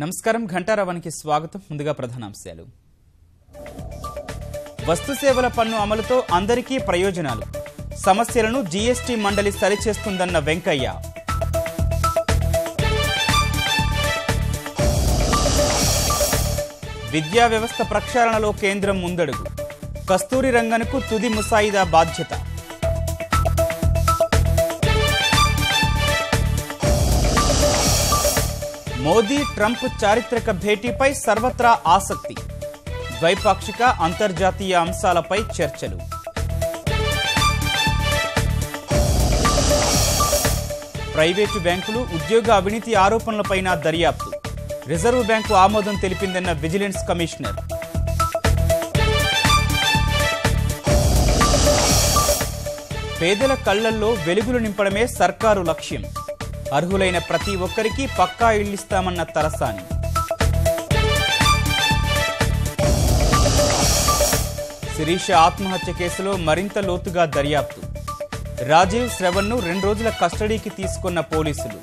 నమస్కారం ఘంటారావానికి స్వాగతం. ముందుగా ప్రధానాంశాలు. వస్తు సేవల పన్ను అమలుతో అందరికీ ప్రయోజనాలు. సమస్యలను జీఎస్టీ మండలి సరిచేస్తుందన్న వెంకయ్య. విద్యా వ్యవస్థ ప్రక్షాళనలో కేంద్రం ముందడుగు. కస్తూరి రంగన్కు తుది ముసాయిదా బాధ్యత. మోదీ ట్రంప్ చారిత్రక భేటీపై సర్వత్రా ఆసక్తి. ద్వైపాక్షిక అంతర్జాతీయ అంశాలపై చర్చలు. ప్రైవేటు బ్యాంకులు ఉద్యోగ అవినీతి ఆరోపణలపైన దర్యాప్తు. రిజర్వ్ బ్యాంకు ఆమోదం తెలిపిందన్న విజిలెన్స్ కమిషనర్. పేదల కళ్లల్లో వెలుగులు నింపడమే సర్కారు లక్ష్యం. అర్హులైన ప్రతి ఒక్కరికి పక్కా ఇళ్లిస్తామన్న తలసాని. శిరీష ఆత్మహత్య కేసులో మరింత లోతుగా దర్యాప్తు. రాజీవ్ శ్రవణ్ను 2 రోజుల కస్టడీకి తీసుకున్న పోలీసులు.